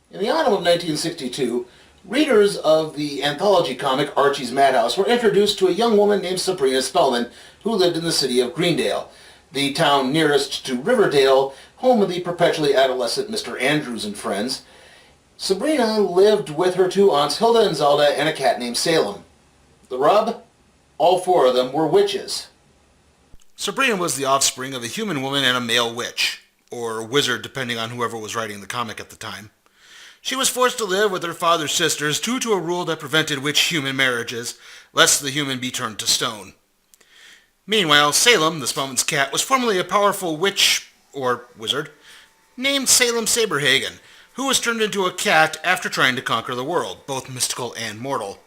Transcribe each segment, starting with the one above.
In the autumn of 1962, readers of the anthology comic Archie's Madhouse were introduced to a young woman named Sabrina Spellman who lived in the city of Greendale, the town nearest to Riverdale, home of the perpetually adolescent Mr. Andrews and friends. Sabrina lived with her two aunts Hilda and Zelda and a cat named Salem. The rub? All four of them were witches. Sabrina was the offspring of a human woman and a male witch, or wizard depending on whoever was writing the comic at the time. She was forced to live with her father's sisters due to a rule that prevented witch-human marriages, lest the human be turned to stone. Meanwhile, Salem, the Spellman's cat, was formerly a powerful witch, or wizard, named Salem Saberhagen, who was turned into a cat after trying to conquer the world, both mystical and mortal.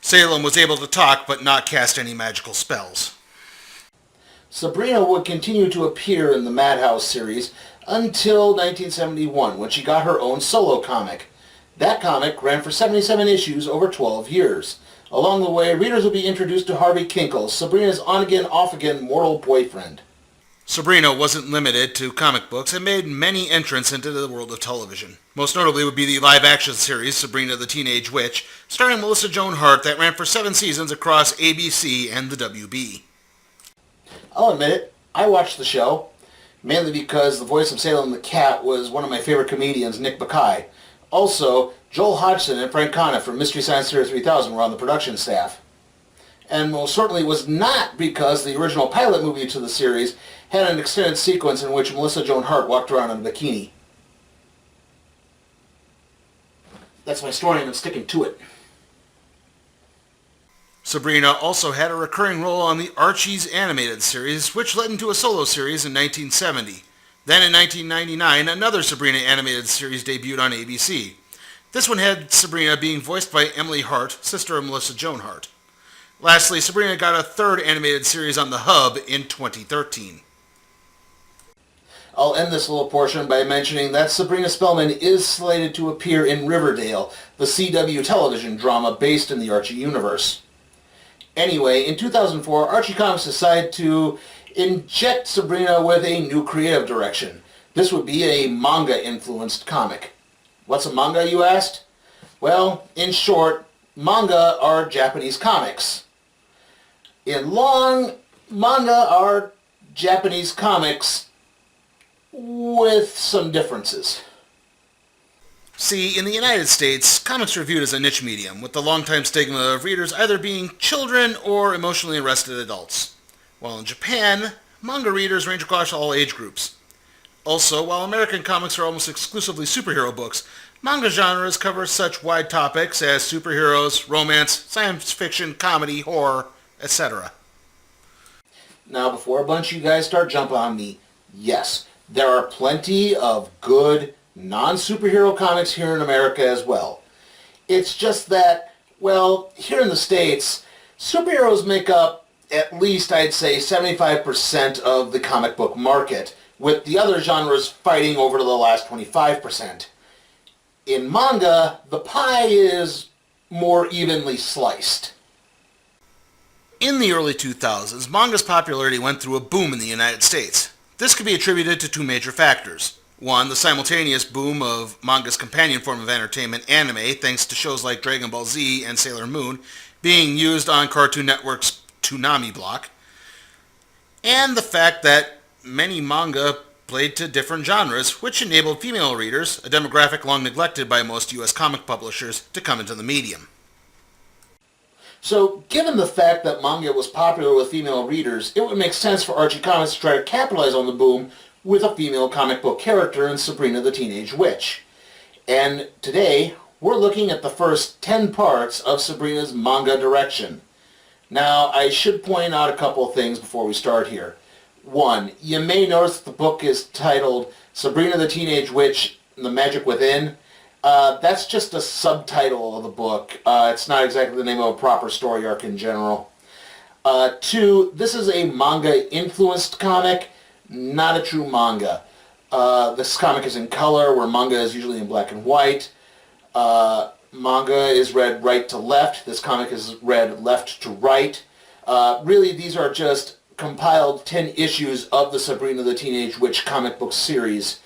Salem was able to talk but not cast any magical spells. Sabrina would continue to appear in the Madhouse series until 1971, when she got her own solo comic. That comic ran for 77 issues over 12 years. Along the way, readers would be introduced to Harvey Kinkle, Sabrina's on-again, off-again mortal boyfriend. Sabrina wasn't limited to comic books and made many entrants into the world of television. Most notably would be the live-action series Sabrina the Teenage Witch, starring Melissa Joan Hart, that ran for 7 seasons across ABC and the WB. I'll admit it, I watched the show, mainly because the voice of Salem the Cat was one of my favorite comedians, Nick Bakay. Also, Joel Hodgson and Frank Conniff from Mystery Science Theater 3000 were on the production staff. And most certainly was not because the original pilot movie to the series had an extended sequence in which Melissa Joan Hart walked around in a bikini. That's my story and I'm sticking to it. Sabrina also had a recurring role on the Archie's animated series, which led into a solo series in 1970. Then in 1999, another Sabrina animated series debuted on ABC. This one had Sabrina being voiced by Emily Hart, sister of Melissa Joan Hart. Lastly, Sabrina got a third animated series on the Hub in 2013. I'll end this little portion by mentioning that Sabrina Spellman is slated to appear in Riverdale, the CW television drama based in the Archie universe. Anyway, in 2004, Archie Comics decided to inject Sabrina with a new creative direction. This would be a manga-influenced comic. What's a manga, you asked? Well, in short, manga are Japanese comics. In long, manga are Japanese comics with some differences. See, in the United States, comics are viewed as a niche medium, with the long-time stigma of readers either being children or emotionally invested adults. While in Japan, manga readers range across all age groups. Also, while American comics are almost exclusively superhero books, manga genres cover such wide topics as superheroes, romance, science fiction, comedy, horror, etc. Now, before a bunch of you guys start jumping on me, yes, there are plenty of good non-superhero comics here in America as well. It's just that, well, here in the States, superheroes make up at least, I'd say, 75% of the comic book market, with the other genres fighting over to the last 25%. In manga, the pie is more evenly sliced. In the early 2000s, manga's popularity went through a boom in the United States. This could be attributed to two major factors. One, the simultaneous boom of manga's companion form of entertainment, anime, thanks to shows like Dragon Ball Z and Sailor Moon, being used on Cartoon Network's Toonami block, and the fact that many manga played to different genres, which enabled female readers, a demographic long neglected by most U.S. comic publishers, to come into the medium. So, given the fact that manga was popular with female readers, it would make sense for Archie Comics to try to capitalize on the boom with a female comic book character in Sabrina the Teenage Witch. And today, we're looking at the first 10 parts of Sabrina's manga direction. Now, I should point out a couple of things before we start here. One, you may notice the book is titled Sabrina the Teenage Witch and the Magic Within. That's just a subtitle of the book. It's not exactly the name of a proper story arc in general. Two, this is a manga-influenced comic, not a true manga. This comic is in color, where manga is usually in black and white. Manga is read right to left. This comic is read left to right. Really, these are just compiled 10 issues of the Sabrina the Teenage Witch comic book series.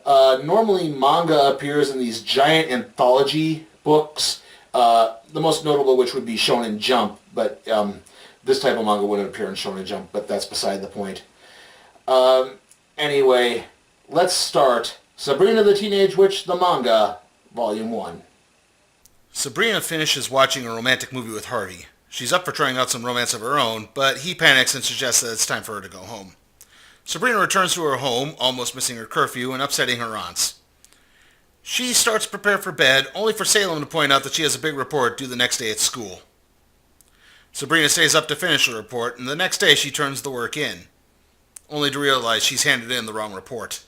Normally, manga appears in these giant anthology books, the most notable of which would be Shonen Jump, but this type of manga wouldn't appear in Shonen Jump, but that's beside the point. Anyway, let's start. Sabrina the Teenage Witch, the manga, Volume 1. Sabrina finishes watching a romantic movie with Harvey. She's up for trying out some romance of her own, but he panics and suggests that it's time for her to go home. Sabrina returns to her home, almost missing her curfew and upsetting her aunts. She starts to prepare for bed, only for Salem to point out that she has a big report due the next day at school. Sabrina stays up to finish the report, and the next day she turns the work in, only to realize she's handed in the wrong report.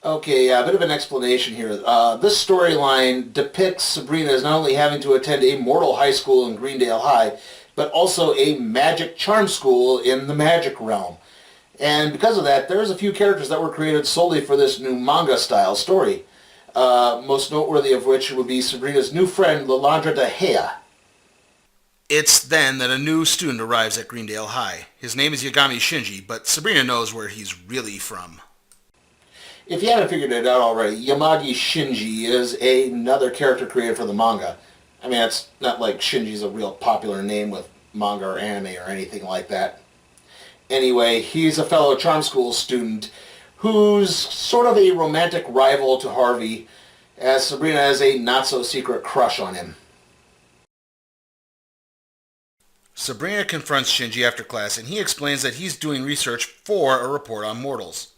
Okay, a bit of an explanation here. This storyline depicts Sabrina as not only having to attend a mortal high school in Greendale High, but also a magic charm school in the magic realm. And because of that, there's a few characters that were created solely for this new manga-style story. Most noteworthy of which would be Sabrina's new friend, Lalandra Dahea. It's then that a new student arrives at Greendale High. His name is Yagami Shinji, but Sabrina knows where he's really from. If you haven't figured it out already, Yamagi Shinji is another character created for the manga. I mean, it's not like Shinji's a real popular name with manga or anime or anything like that. Anyway, he's a fellow charm school student who's sort of a romantic rival to Harvey, as Sabrina has a not-so-secret crush on him. Sabrina confronts Shinji after class, and he explains that he's doing research for a report on mortals.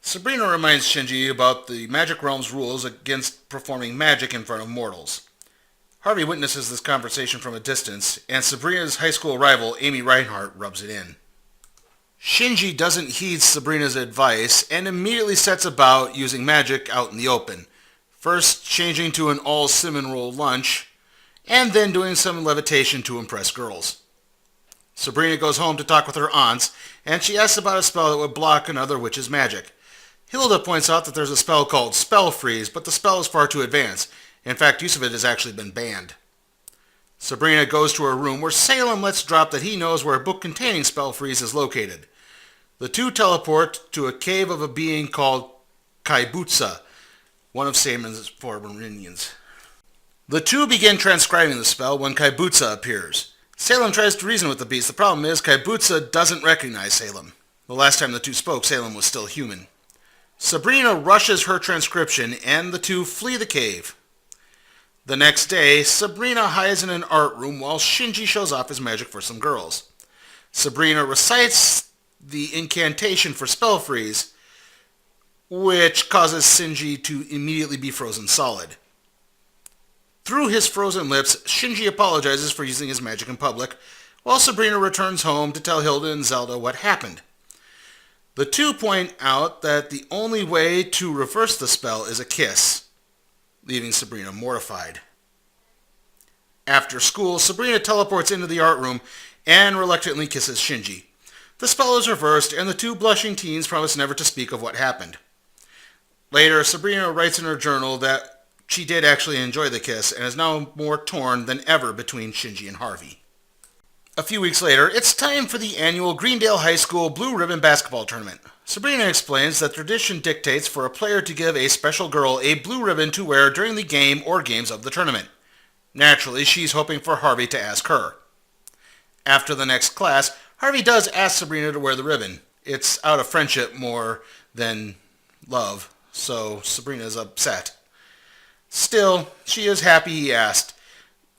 Sabrina reminds Shinji about the magic realm's rules against performing magic in front of mortals. Harvey witnesses this conversation from a distance, and Sabrina's high school rival, Amy Reinhardt, rubs it in. Shinji doesn't heed Sabrina's advice and immediately sets about using magic out in the open, first changing to an all-cinnamon roll lunch, and then doing some levitation to impress girls. Sabrina goes home to talk with her aunts, and she asks about a spell that would block another witch's magic. Hilda points out that there's a spell called Spell Freeze, but the spell is far too advanced. In fact, use of it has actually been banned. Sabrina goes to her room where Salem lets drop that he knows where a book containing Spell Freeze is located. The two teleport to a cave of a being called Kaibutsa, one of Salem's former minions. The two begin transcribing the spell when Kaibutsa appears. Salem tries to reason with the beast. The problem is Kaibutsa doesn't recognize Salem. The last time the two spoke, Salem was still human. Sabrina rushes her transcription, and the two flee the cave. The next day, Sabrina hides in an art room while Shinji shows off his magic for some girls. Sabrina recites the incantation for Spell Freeze, which causes Shinji to immediately be frozen solid. Through his frozen lips, Shinji apologizes for using his magic in public, while Sabrina returns home to tell Hilda and Zelda what happened. The two point out that the only way to reverse the spell is a kiss, leaving Sabrina mortified. After school, Sabrina teleports into the art room and reluctantly kisses Shinji. The spell is reversed, and the two blushing teens promise never to speak of what happened. Later, Sabrina writes in her journal that she did actually enjoy the kiss and is now more torn than ever between Shinji and Harvey. A few weeks later, it's time for the annual Greendale High School Blue Ribbon Basketball Tournament. Sabrina explains that tradition dictates for a player to give a special girl a blue ribbon to wear during the game or games of the tournament. Naturally, she's hoping for Harvey to ask her. After the next class, Harvey does ask Sabrina to wear the ribbon. It's out of friendship more than love, so Sabrina's upset. Still, she is happy he asked,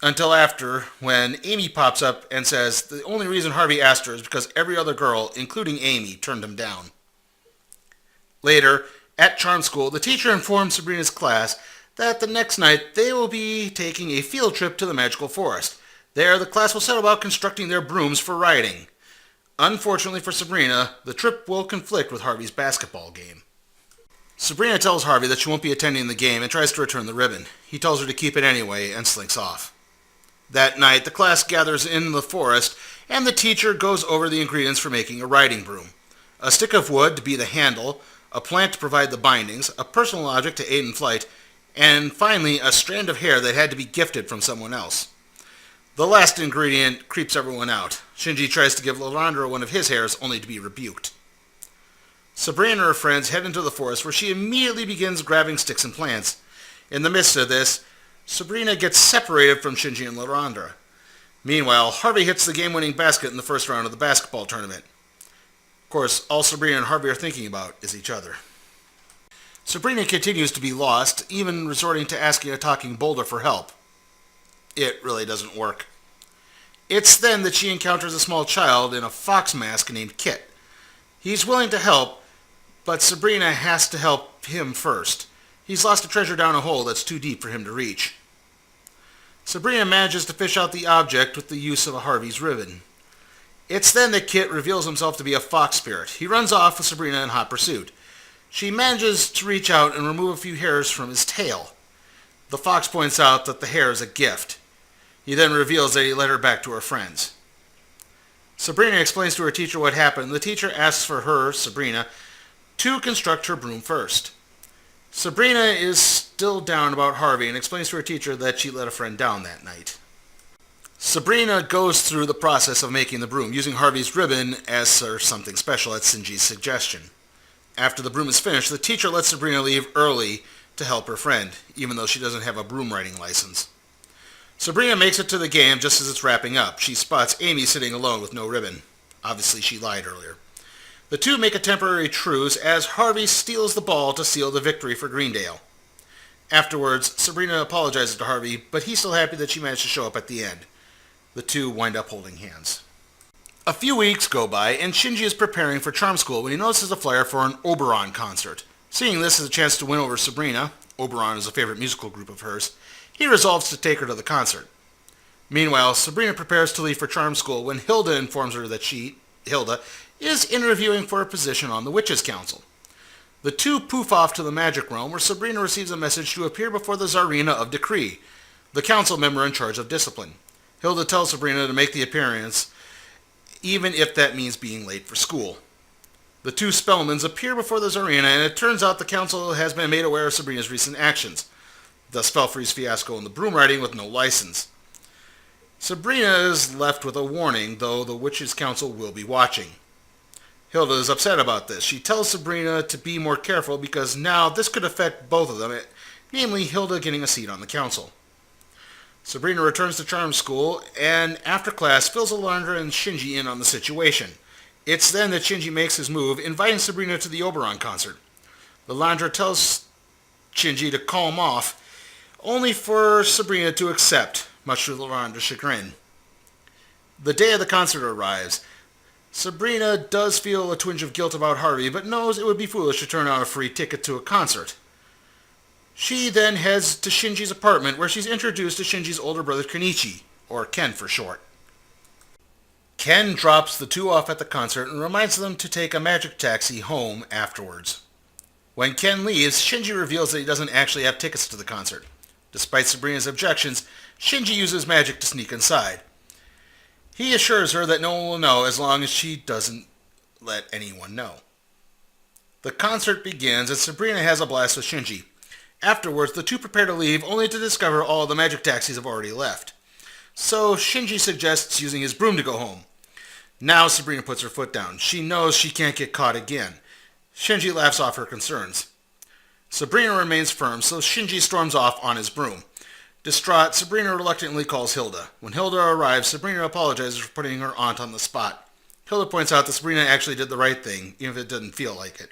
until after, when Amy pops up and says the only reason Harvey asked her is because every other girl, including Amy, turned him down. Later, at charm school, the teacher informs Sabrina's class that the next night they will be taking a field trip to the magical forest. There, the class will set about constructing their brooms for riding. Unfortunately for Sabrina, the trip will conflict with Harvey's basketball game. Sabrina tells Harvey that she won't be attending the game and tries to return the ribbon. He tells her to keep it anyway and slinks off. That night, the class gathers in the forest, and the teacher goes over the ingredients for making a riding broom. A stick of wood to be the handle, a plant to provide the bindings, a personal object to aid in flight, and finally, a strand of hair that had to be gifted from someone else. The last ingredient creeps everyone out. Shinji tries to give Lalandra one of his hairs, only to be rebuked. Sabrina and her friends head into the forest where she immediately begins grabbing sticks and plants. In the midst of this, Sabrina gets separated from Shinji and Laurandra. Meanwhile, Harvey hits the game-winning basket in the first round of the basketball tournament. Of course, all Sabrina and Harvey are thinking about is each other. Sabrina continues to be lost, even resorting to asking a talking boulder for help. It really doesn't work. It's then that she encounters a small child in a fox mask named Kit. He's willing to help, but Sabrina has to help him first. He's lost a treasure down a hole that's too deep for him to reach. Sabrina manages to fish out the object with the use of a Harvey's ribbon. It's then that Kit reveals himself to be a fox spirit. He runs off with Sabrina in hot pursuit. She manages to reach out and remove a few hairs from his tail. The fox points out that the hair is a gift. He then reveals that he led her back to her friends. Sabrina explains to her teacher what happened. The teacher asks for her, Sabrina, to construct her broom first. Sabrina is still down about Harvey and explains to her teacher that she let a friend down that night. Sabrina goes through the process of making the broom, using Harvey's ribbon as something special at Shinji's suggestion. After the broom is finished, the teacher lets Sabrina leave early to help her friend, even though she doesn't have a broom riding license. Sabrina makes it to the game just as it's wrapping up. She spots Amy sitting alone with no ribbon. Obviously, she lied earlier. The two make a temporary truce as Harvey steals the ball to seal the victory for Greendale. Afterwards, Sabrina apologizes to Harvey, but he's still happy that she managed to show up at the end. The two wind up holding hands. A few weeks go by, and Shinji is preparing for charm school when he notices a flyer for an Oberon concert. Seeing this as a chance to win over Sabrina, Oberon is a favorite musical group of hers, he resolves to take her to the concert. Meanwhile, Sabrina prepares to leave for charm school when Hilda informs her that Hilda, is interviewing for a position on the Witches' Council. The two poof off to the magic realm where Sabrina receives a message to appear before the Tsarina of Decree, the council member in charge of discipline. Hilda tells Sabrina to make the appearance, even if that means being late for school. The two Spellmans appear before the Tsarina, and it turns out the council has been made aware of Sabrina's recent actions, the Spellfreeze fiasco and the broom riding with no license. Sabrina is left with a warning, though the Witches' Council will be watching. Hilda is upset about this. She tells Sabrina to be more careful because now this could affect both of them, namely Hilda getting a seat on the council. Sabrina returns to charm school, and after class fills Alondra and Shinji in on the situation. It's then that Shinji makes his move, inviting Sabrina to the Oberon concert. Alondra tells Shinji to calm off, only for Sabrina to accept, much to Alondra's chagrin. The day of the concert arrives. Sabrina does feel a twinge of guilt about Harvey, but knows it would be foolish to turn down a free ticket to a concert. She then heads to Shinji's apartment, where she's introduced to Shinji's older brother Kenichi, or Ken for short. Ken drops the two off at the concert and reminds them to take a magic taxi home afterwards. When Ken leaves, Shinji reveals that he doesn't actually have tickets to the concert. Despite Sabrina's objections, Shinji uses magic to sneak inside. He assures her that no one will know as long as she doesn't let anyone know. The concert begins and Sabrina has a blast with Shinji. Afterwards, the two prepare to leave, only to discover all the magic taxis have already left. So Shinji suggests using his broom to go home. Now Sabrina puts her foot down. She knows she can't get caught again. Shinji laughs off her concerns. Sabrina remains firm, so Shinji storms off on his broom. Distraught, Sabrina reluctantly calls Hilda. When Hilda arrives, Sabrina apologizes for putting her aunt on the spot. Hilda points out that Sabrina actually did the right thing, even if it didn't feel like it.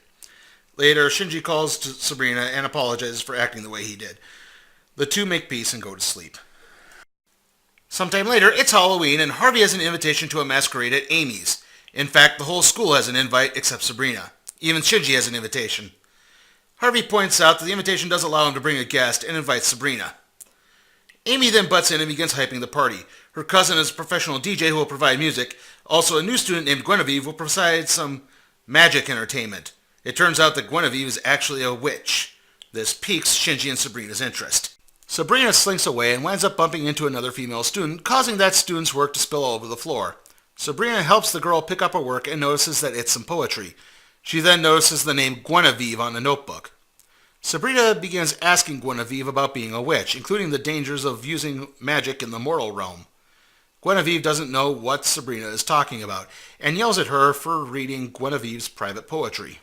Later, Shinji calls to Sabrina and apologizes for acting the way he did. The two make peace and go to sleep. Sometime later, it's Halloween, and Harvey has an invitation to a masquerade at Amy's. In fact, the whole school has an invite except Sabrina. Even Shinji has an invitation. Harvey points out that the invitation does allow him to bring a guest and invites Sabrina. Amy then butts in and begins hyping the party. Her cousin is a professional DJ who will provide music. Also, a new student named Guinevere will provide some magic entertainment. It turns out that Guinevere is actually a witch. This piques Shinji and Sabrina's interest. Sabrina slinks away and winds up bumping into another female student, causing that student's work to spill all over the floor. Sabrina helps the girl pick up her work and notices that it's some poetry. She then notices the name Guinevere on the notebook. Sabrina begins asking Guinevere about being a witch, including the dangers of using magic in the mortal realm. Guinevere doesn't know what Sabrina is talking about, and yells at her for reading Guinevere's private poetry.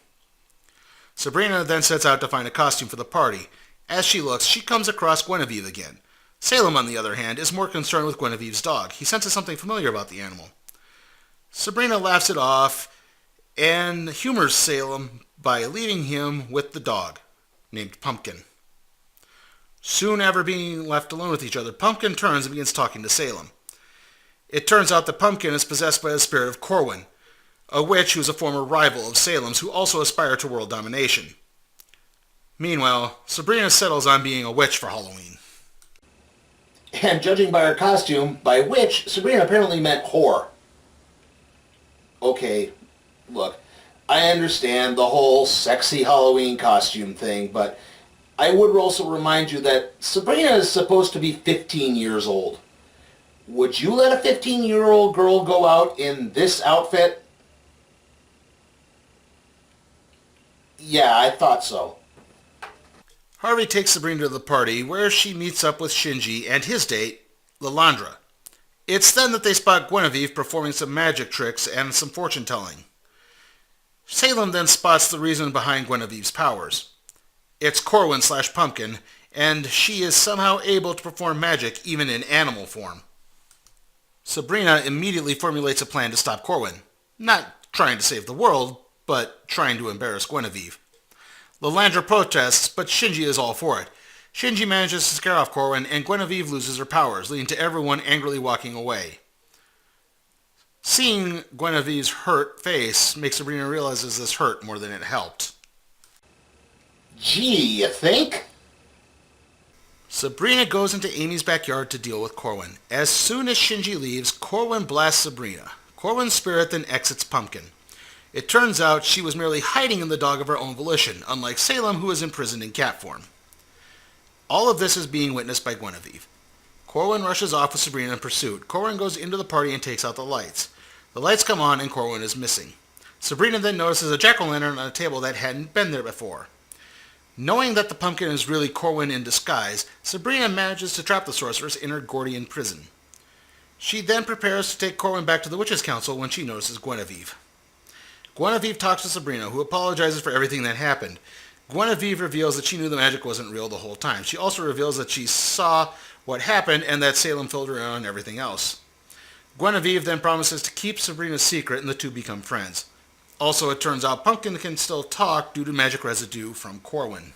Sabrina then sets out to find a costume for the party. As she looks, she comes across Guinevere again. Salem, on the other hand, is more concerned with Guinevere's dog. He senses something familiar about the animal. Sabrina laughs it off and humors Salem by leaving him with the dog, named Pumpkin. Soon after being left alone with each other, Pumpkin turns and begins talking to Salem. It turns out that Pumpkin is possessed by the spirit of Corwin, a witch who is a former rival of Salem's who also aspire to world domination. Meanwhile, Sabrina settles on being a witch for Halloween. And judging by her costume, by witch, Sabrina apparently meant whore. Okay, look, I understand the whole sexy Halloween costume thing, but I would also remind you that Sabrina is supposed to be 15 years old. Would you let a 15-year-old girl go out in this outfit? Yeah, I thought so. Harvey takes Sabrina to the party, where she meets up with Shinji and his date, Lilandra. It's then that they spot Guinevere performing some magic tricks and some fortune-telling. Salem then spots the reason behind Guinevere's powers. It's Corwin/Pumpkin, and she is somehow able to perform magic even in animal form. Sabrina immediately formulates a plan to stop Corwin. Not trying to save the world, but trying to embarrass Guinevere. Lilandra protests, but Shinji is all for it. Shinji manages to scare off Corwin, and Guinevere loses her powers, leading to everyone angrily walking away. Seeing Guinevere's hurt face makes Sabrina realize this hurt more than it helped. Gee, you think? Sabrina goes into Amy's backyard to deal with Corwin. As soon as Shinji leaves, Corwin blasts Sabrina. Corwin's spirit then exits Pumpkin. It turns out she was merely hiding in the dog of her own volition, unlike Salem, who is imprisoned in cat form. All of this is being witnessed by Guinevere. Corwin rushes off with Sabrina in pursuit. Corwin goes into the party and takes out the lights. The lights come on and Corwin is missing. Sabrina then notices a jack-o'-lantern on a table that hadn't been there before. Knowing that the pumpkin is really Corwin in disguise, Sabrina manages to trap the sorceress in her Gordian prison. She then prepares to take Corwin back to the Witches' Council when she notices Guinevere. Guinevere talks to Sabrina, who apologizes for everything that happened. Guinevere reveals that she knew the magic wasn't real the whole time. She also reveals that she saw what happened and that Salem filled her in on everything else. Guinevere then promises to keep Sabrina's secret and the two become friends. Also, it turns out Pumpkin can still talk due to magic residue from Corwin.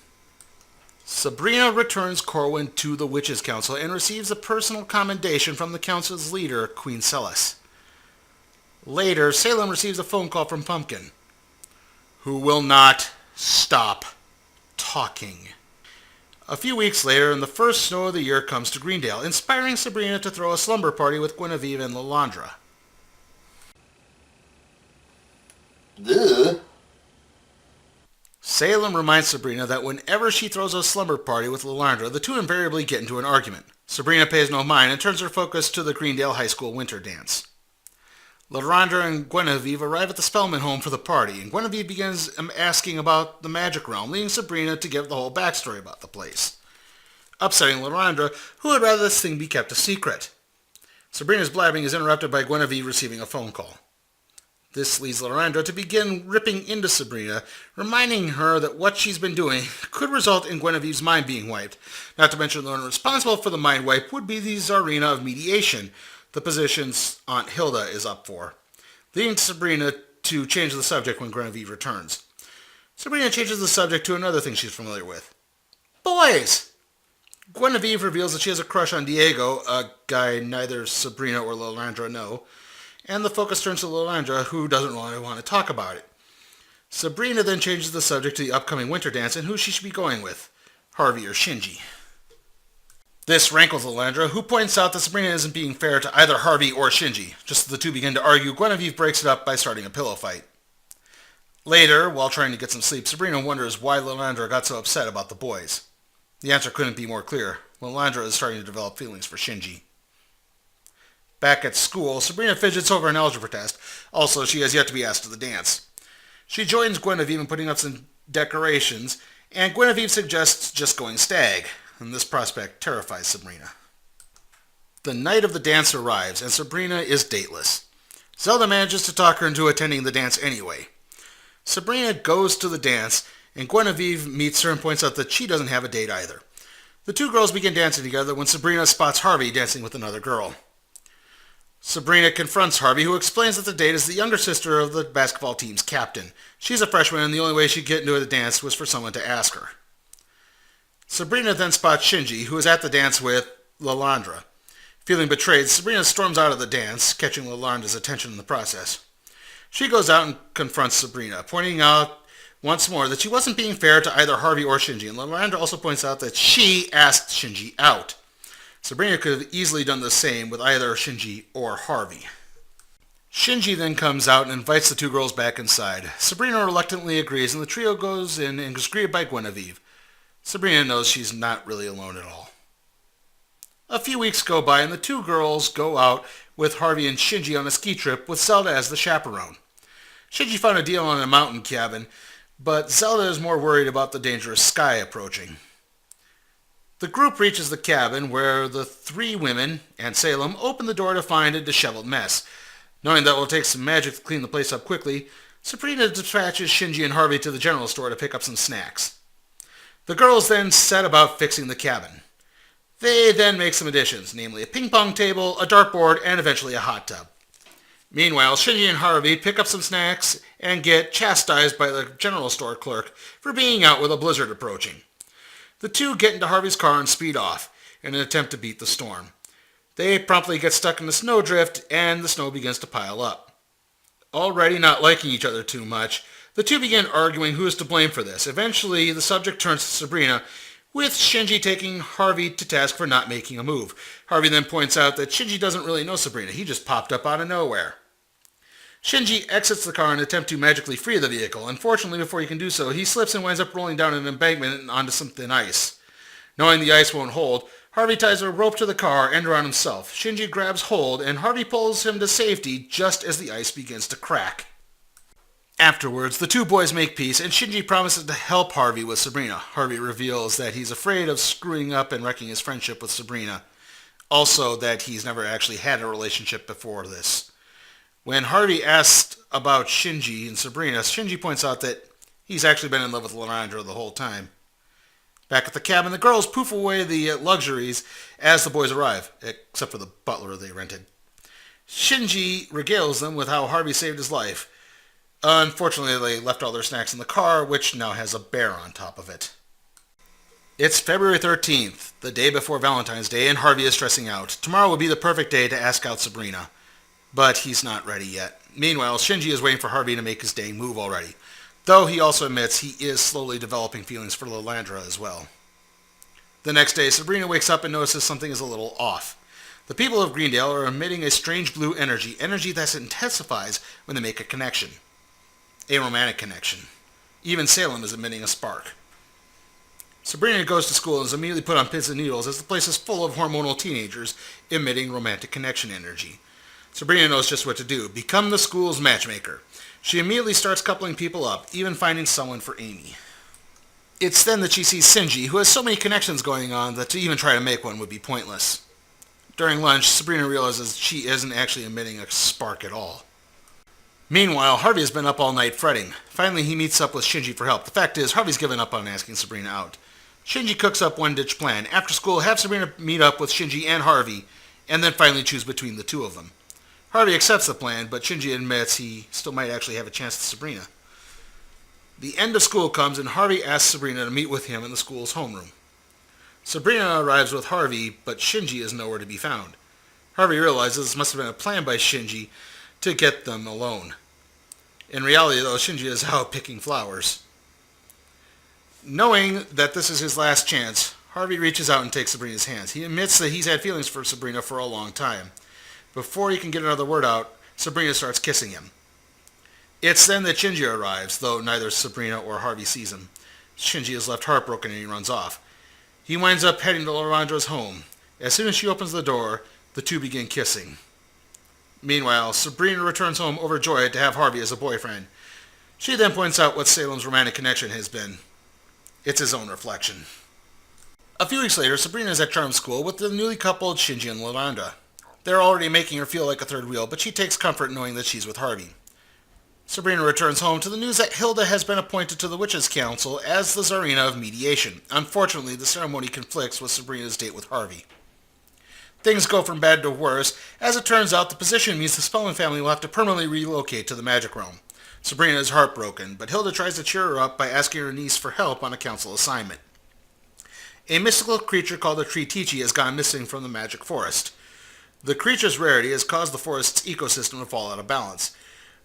Sabrina returns Corwin to the Witches' Council and receives a personal commendation from the council's leader, Queen Celis. Later, Salem receives a phone call from Pumpkin, who will not stop talking. A few weeks later, and the first snow of the year comes to Greendale, inspiring Sabrina to throw a slumber party with Guinevere and Lilandra. Ugh. Salem reminds Sabrina that whenever she throws a slumber party with Lilandra, the two invariably get into an argument. Sabrina pays no mind and turns her focus to the Greendale High School winter dance. Lilandra and Guinevere arrive at the Spellman home for the party, and Guinevere begins asking about the magic realm, leading Sabrina to give the whole backstory about the place, upsetting Lilandra, who would rather this thing be kept a secret. Sabrina's blabbing is interrupted by Guinevere receiving a phone call. This leads Lilandra to begin ripping into Sabrina, reminding her that what she's been doing could result in Guinevere's mind being wiped. Not to mention the one responsible for the mind wipe would be the Tsarina of Mediation, the position's Aunt Hilda is up for, leading Sabrina to change the subject when Guinevere returns. Sabrina changes the subject to another thing she's familiar with. Boys! Guinevere reveals that she has a crush on Diego, a guy neither Sabrina or Lilandra know, and the focus turns to Lilandra, who doesn't really want to talk about it. Sabrina then changes the subject to the upcoming winter dance and who she should be going with, Harvey or Shinji. This rankles Lilandra, who points out that Sabrina isn't being fair to either Harvey or Shinji. Just as the two begin to argue, Guinevere breaks it up by starting a pillow fight. Later, while trying to get some sleep, Sabrina wonders why Lilandra got so upset about the boys. The answer couldn't be more clear. Lilandra is starting to develop feelings for Shinji. Back at school, Sabrina fidgets over an algebra test. Also, she has yet to be asked to the dance. She joins Guinevere in putting up some decorations, and Guinevere suggests just going stag, and this prospect terrifies Sabrina. The night of the dance arrives, and Sabrina is dateless. Zelda manages to talk her into attending the dance anyway. Sabrina goes to the dance, and Guinevere meets her and points out that she doesn't have a date either. The two girls begin dancing together when Sabrina spots Harvey dancing with another girl. Sabrina confronts Harvey, who explains that the date is the younger sister of the basketball team's captain. She's a freshman, and the only way she'd get into the dance was for someone to ask her. Sabrina then spots Shinji, who is at the dance with Lalandra. Feeling betrayed, Sabrina storms out of the dance, catching Lalandra's attention in the process. She goes out and confronts Sabrina, pointing out once more that she wasn't being fair to either Harvey or Shinji, and Lalandra also points out that she asked Shinji out. Sabrina could have easily done the same with either Shinji or Harvey. Shinji then comes out and invites the two girls back inside. Sabrina reluctantly agrees, and the trio goes in and is greeted by Guinevere. Sabrina knows she's not really alone at all. A few weeks go by, and the two girls go out with Harvey and Shinji on a ski trip with Zelda as the chaperone. Shinji found a deal on a mountain cabin, but Zelda is more worried about the dangerous sky approaching. The group reaches the cabin, where the three women and Salem open the door to find a disheveled mess. Knowing that it will take some magic to clean the place up quickly, Sabrina dispatches Shinji and Harvey to the general store to pick up some snacks. The girls then set about fixing the cabin. They then make some additions, namely a ping-pong table, a dartboard, and eventually a hot tub. Meanwhile, Shinji and Harvey pick up some snacks and get chastised by the general store clerk for being out with a blizzard approaching. The two get into Harvey's car and speed off in an attempt to beat the storm. They promptly get stuck in the snowdrift, and the snow begins to pile up. Already not liking each other too much, the two begin arguing who is to blame for this. Eventually, the subject turns to Sabrina, with Shinji taking Harvey to task for not making a move. Harvey then points out that Shinji doesn't really know Sabrina. He just popped up out of nowhere. Shinji exits the car in an attempt to magically free the vehicle. Unfortunately, before he can do so, he slips and winds up rolling down an embankment and onto some thin ice. Knowing the ice won't hold, Harvey ties a rope to the car and around himself. Shinji grabs hold, and Harvey pulls him to safety just as the ice begins to crack. Afterwards, the two boys make peace, and Shinji promises to help Harvey with Sabrina. Harvey reveals that he's afraid of screwing up and wrecking his friendship with Sabrina. Also, that he's never actually had a relationship before this. When Harvey asks about Shinji and Sabrina, Shinji points out that he's actually been in love with Lalandra the whole time. Back at the cabin, the girls poof away the luxuries as the boys arrive, except for the butler they rented. Shinji regales them with how Harvey saved his life. Unfortunately, they left all their snacks in the car, which now has a bear on top of it. It's February 13th, the day before Valentine's Day, and Harvey is stressing out. Tomorrow will be the perfect day to ask out Sabrina. But he's not ready yet. Meanwhile, Shinji is waiting for Harvey to make his dang move already, though he also admits he is slowly developing feelings for Lalandra as well. The next day, Sabrina wakes up and notices something is a little off. The people of Greendale are emitting a strange blue energy that intensifies when they make a connection. A romantic connection. Even Salem is emitting a spark. Sabrina goes to school and is immediately put on pins and needles as the place is full of hormonal teenagers emitting romantic connection energy. Sabrina knows just what to do. Become the school's matchmaker. She immediately starts coupling people up, even finding someone for Amy. It's then that she sees Shinji, who has so many connections going on that to even try to make one would be pointless. During lunch, Sabrina realizes she isn't actually emitting a spark at all. Meanwhile, Harvey has been up all night fretting. Finally, he meets up with Shinji for help. The fact is, Harvey's given up on asking Sabrina out. Shinji cooks up one-ditch plan. After school, have Sabrina meet up with Shinji and Harvey, and then finally choose between the two of them. Harvey accepts the plan, but Shinji admits he still might actually have a chance with Sabrina. The end of school comes, and Harvey asks Sabrina to meet with him in the school's homeroom. Sabrina arrives with Harvey, but Shinji is nowhere to be found. Harvey realizes this must have been a plan by Shinji to get them alone. In reality, though, Shinji is out picking flowers. Knowing that this is his last chance, Harvey reaches out and takes Sabrina's hands. He admits that he's had feelings for Sabrina for a long time. Before he can get another word out, Sabrina starts kissing him. It's then that Shinji arrives, though neither Sabrina or Harvey sees him. Shinji is left heartbroken and he runs off. He winds up heading to Lalandra's home. As soon as she opens the door, the two begin kissing. Meanwhile, Sabrina returns home overjoyed to have Harvey as a boyfriend. She then points out what Salem's romantic connection has been. It's his own reflection. A few weeks later, Sabrina is at charm school with the newly coupled Shinji and Lalandra. They're already making her feel like a third wheel, but she takes comfort knowing that she's with Harvey. Sabrina returns home to the news that Hilda has been appointed to the Witches' Council as the Tsarina of Mediation. Unfortunately, the ceremony conflicts with Sabrina's date with Harvey. Things go from bad to worse. As it turns out, the position means the Spellman family will have to permanently relocate to the Magic Realm. Sabrina is heartbroken, but Hilda tries to cheer her up by asking her niece for help on a council assignment. A mystical creature called a Tree-Teechee has gone missing from the Magic Forest. The creature's rarity has caused the forest's ecosystem to fall out of balance.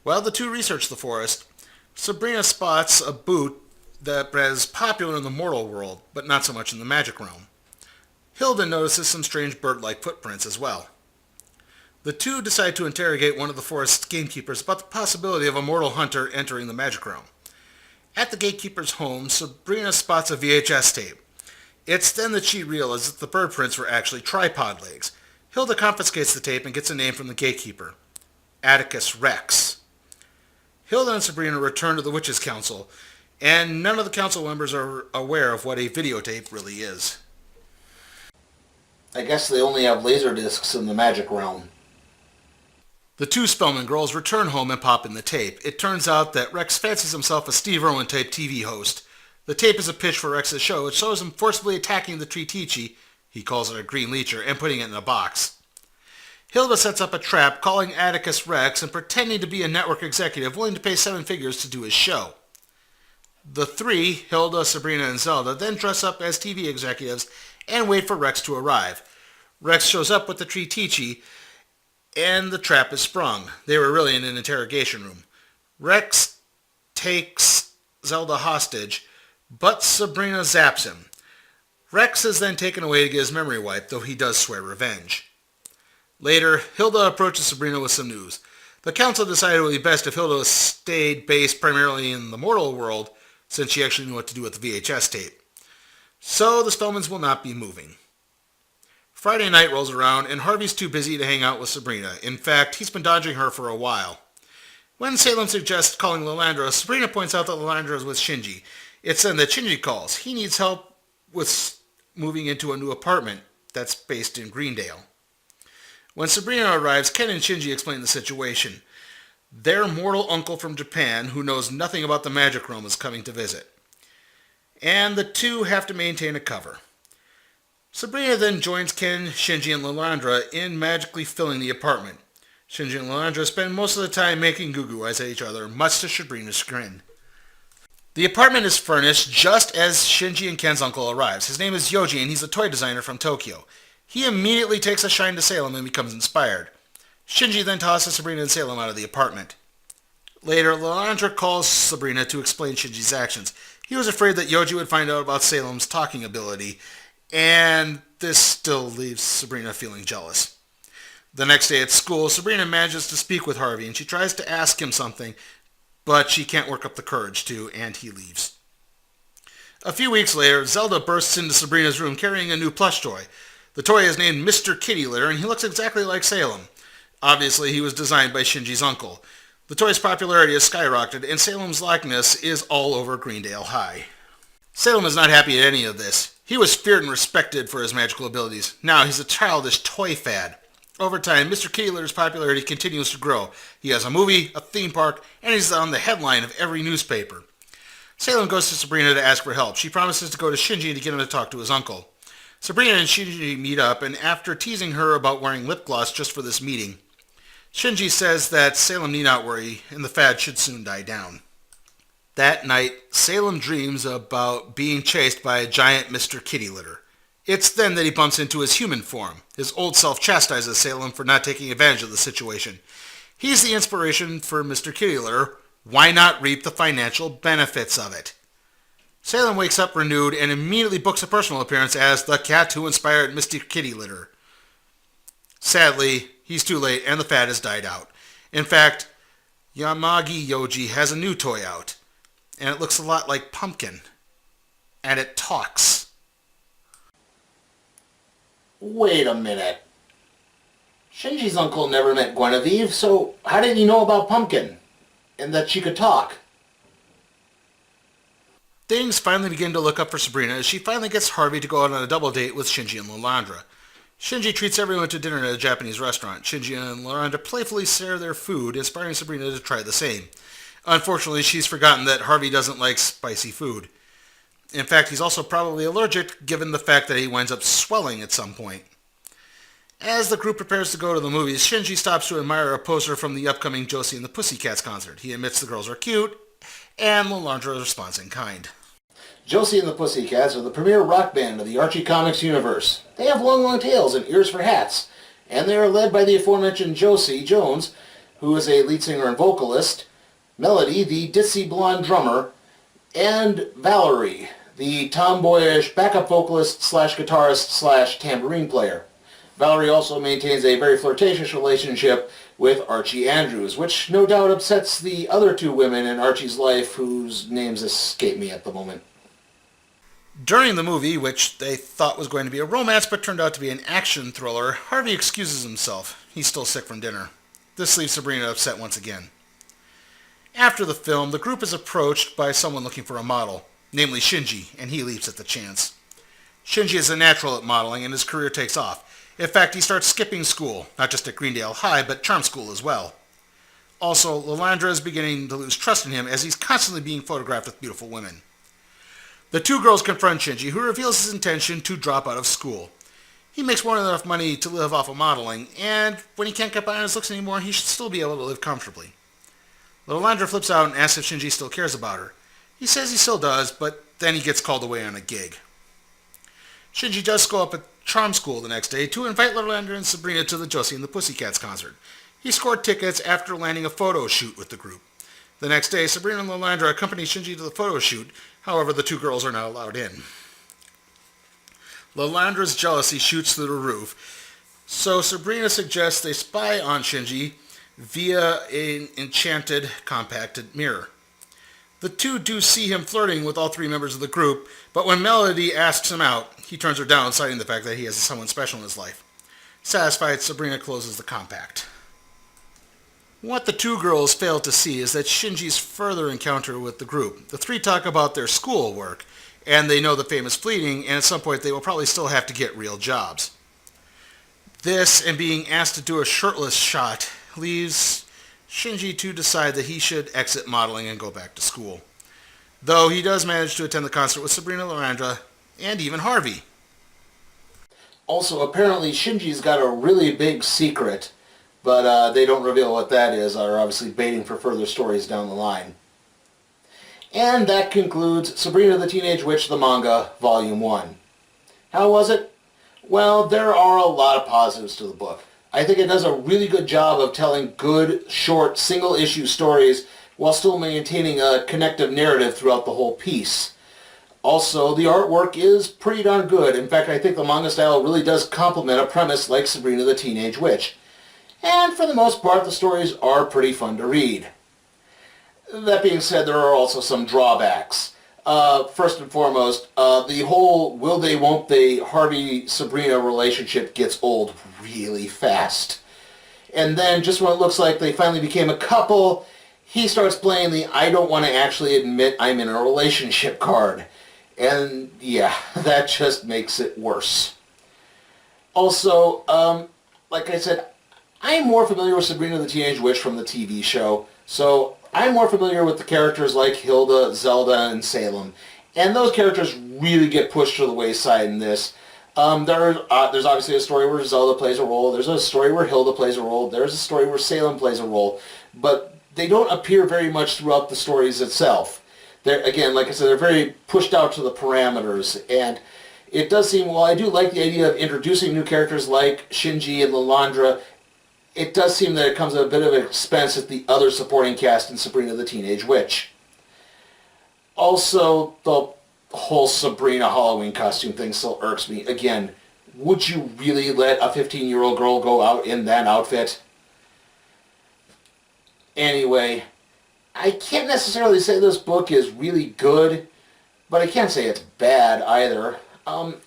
While the two research the forest, Sabrina spots a boot that is popular in the mortal world, but not so much in the Magic Realm. Hilda notices some strange bird-like footprints as well. The two decide to interrogate one of the forest's gatekeepers about the possibility of a mortal hunter entering the Magic Realm. At the gatekeeper's home, Sabrina spots a VHS tape. It's then that she realizes that the bird prints were actually tripod legs. Hilda confiscates the tape and gets a name from the gatekeeper, Atticus Rex. Hilda and Sabrina return to the Witches' Council, and none of the council members are aware of what a videotape really is. I guess they only have laser discs in the Magic Realm. The two Spellman girls return home and pop in the tape. It turns out that Rex fancies himself a Steve Irwin-type TV host. The tape is a pitch for Rex's show. It shows him forcibly attacking the Tree-Teechee, he calls it a green leecher, and putting it in a box. Hilda sets up a trap, calling Atticus Rex and pretending to be a network executive willing to pay 7 figures to do his show. The three, Hilda, Sabrina, and Zelda, then dress up as TV executives and wait for Rex to arrive. Rex shows up with the Tree-Teechee, and the trap is sprung. They were really in an interrogation room. Rex takes Zelda hostage, but Sabrina zaps him. Rex is then taken away to get his memory wiped, though he does swear revenge. Later, Hilda approaches Sabrina with some news. The council decided it would be best if Hilda stayed based primarily in the mortal world, since she actually knew what to do with the VHS tape. So the Spellmans will not be moving. Friday night rolls around, and Harvey's too busy to hang out with Sabrina. In fact, he's been dodging her for a while. When Salem suggests calling Lilandra, Sabrina points out that Lilandra is with Shinji. It's then that Shinji calls. He needs help with moving into a new apartment that's based in Greendale. When Sabrina arrives, Ken and Shinji explain the situation. Their mortal uncle from Japan, who knows nothing about the Magic Realm, is coming to visit. And the two have to maintain a cover. Sabrina then joins Ken, Shinji, and Lilandra in magically filling the apartment. Shinji and Lilandra spend most of the time making goo-goo eyes at each other, much to Sabrina's chagrin. The apartment is furnished just as Shinji and Ken's uncle arrives. His name is Yoji, and he's a toy designer from Tokyo. He immediately takes a shine to Salem and becomes inspired. Shinji then tosses Sabrina and Salem out of the apartment. Later, Lilandra calls Sabrina to explain Shinji's actions. He was afraid that Yoji would find out about Salem's talking ability, and this still leaves Sabrina feeling jealous. The next day at school, Sabrina manages to speak with Harvey, and she tries to ask him something, but she can't work up the courage to, and he leaves. A few weeks later, Zelda bursts into Sabrina's room carrying a new plush toy. The toy is named Mr. Kitty Litter, and he looks exactly like Salem. Obviously, he was designed by Shinji's uncle. The toy's popularity has skyrocketed, and Salem's likeness is all over Greendale High. Salem is not happy at any of this. He was feared and respected for his magical abilities. Now he's a childish toy fad. Over time, Mr. Kitty Litter's popularity continues to grow. He has a movie, a theme park, and he's on the headline of every newspaper. Salem goes to Sabrina to ask for help. She promises to go to Shinji to get him to talk to his uncle. Sabrina and Shinji meet up, and after teasing her about wearing lip gloss just for this meeting, Shinji says that Salem need not worry, and the fad should soon die down. That night, Salem dreams about being chased by a giant Mr. Kitty Litter. It's then that he bumps into his human form. His old self chastises Salem for not taking advantage of the situation. He's the inspiration for Mr. Kitty Litter. Why not reap the financial benefits of it? Salem wakes up renewed and immediately books a personal appearance as the cat who inspired Mr. Kitty Litter. Sadly, he's too late and the fad has died out. In fact, Yamagi Yoji has a new toy out, and it looks a lot like Pumpkin, and it talks. Wait a minute. Shinji's uncle never met Guinevere, so how did he know about Pumpkin? And that she could talk? Things finally begin to look up for Sabrina as she finally gets Harvey to go out on a double date with Shinji and Lilandra. Shinji treats everyone to dinner at a Japanese restaurant. Shinji and Lilandra playfully share their food, inspiring Sabrina to try the same. Unfortunately, she's forgotten that Harvey doesn't like spicy food. In fact, he's also probably allergic, given the fact that he winds up swelling at some point. As the group prepares to go to the movies, Shinji stops to admire a poster from the upcoming Josie and the Pussycats concert. He admits the girls are cute, and Lilandra responds in kind. Josie and the Pussycats are the premier rock band of the Archie Comics universe. They have long tails and ears for hats, and they are led by the aforementioned Josie Jones, who is a lead singer and vocalist, Melody, the ditzy blonde drummer, and Valerie, the tomboyish backup vocalist slash guitarist slash tambourine player. Valerie also maintains a very flirtatious relationship with Archie Andrews, which no doubt upsets the other two women in Archie's life whose names escape me at the moment. During the movie, which they thought was going to be a romance but turned out to be an action thriller, Harvey excuses himself. He's still sick from dinner. This leaves Sabrina upset once again. After the film, the group is approached by someone looking for a model, namely Shinji, and he leaps at the chance. Shinji is a natural at modeling and his career takes off. In fact, he starts skipping school, not just at Greendale High, but charm school as well. Also, Lilandra is beginning to lose trust in him as he's constantly being photographed with beautiful women. The two girls confront Shinji, who reveals his intention to drop out of school. He makes more than enough money to live off of modeling, and when he can't get by on his looks anymore, he should still be able to live comfortably. Lilandra flips out and asks if Shinji still cares about her. He says he still does, but then he gets called away on a gig. Shinji does go up at charm school the next day to invite Lilandra and Sabrina to the Josie and the Pussycats concert. He scored tickets after landing a photo shoot with the group. The next day, Sabrina and Lilandra accompany Shinji to the photo shoot. However, the two girls are not allowed in. Lilandra's jealousy shoots through the roof, so Sabrina suggests they spy on Shinji via an enchanted compacted mirror. The two do see him flirting with all three members of the group, but when Melody asks him out, he turns her down, citing the fact that he has someone special in his life. Satisfied, Sabrina closes the compact. What the two girls fail to see is that Shinji's further encounter with the group. The three talk about their schoolwork, and they know the famous fleeting, and at some point they will probably still have to get real jobs. This, and being asked to do a shirtless shot, leaves Shinji to decide that he should exit modeling and go back to school. Though he does manage to attend the concert with Sabrina, Lilandra, and even Harvey. Also, apparently Shinji's got a really big secret, but they don't reveal what that is, are obviously baiting for further stories down the line. And that concludes Sabrina the Teenage Witch, the manga, Volume 1. How was it? Well, there are a lot of positives to the book. I think it does a really good job of telling good, short, single-issue stories while still maintaining a connective narrative throughout the whole piece. Also, the artwork is pretty darn good. In fact, I think the manga style really does complement a premise like Sabrina the Teenage Witch. And for the most part, the stories are pretty fun to read. That being said, there are also some drawbacks. First and foremost, the whole will they, won't they Harvey-Sabrina relationship gets old really fast. And then just when it looks like they finally became a couple, he starts playing the I don't want to actually admit I'm in a relationship card. And yeah, that just makes it worse. Also, like I said, I'm more familiar with Sabrina the Teenage Witch from the TV show, so I'm more familiar with the characters like Hilda, Zelda, and Salem. And those characters really get pushed to the wayside in this. There's obviously a story where Zelda plays a role, there's a story where Hilda plays a role, there's a story where Salem plays a role, but they don't appear very much throughout the stories itself. They're, again, like I said, they're very pushed out to the parameters, and it does seem, while I do like the idea of introducing new characters like Shinji and Lilandra, it does seem that it comes at a bit of an expense at the other supporting cast in Sabrina the Teenage Witch. Also, the whole Sabrina Halloween costume thing still irks me. Again, would you really let a 15-year-old girl go out in that outfit? Anyway, I can't necessarily say this book is really good, but I can't say it's bad either.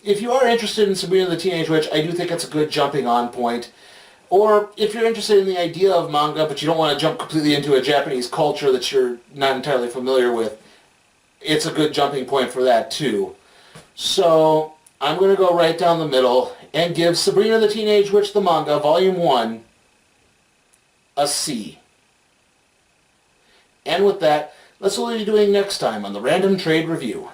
If you are interested in Sabrina the Teenage Witch, I do think it's a good jumping on point. Or if you're interested in the idea of manga, but you don't want to jump completely into a Japanese culture that you're not entirely familiar with, it's a good jumping point for that too. So I'm going to go right down the middle and give Sabrina the Teenage Witch, the manga, Volume 1, a C. And with that, that's what we'll be doing next time on the Random Trade Review.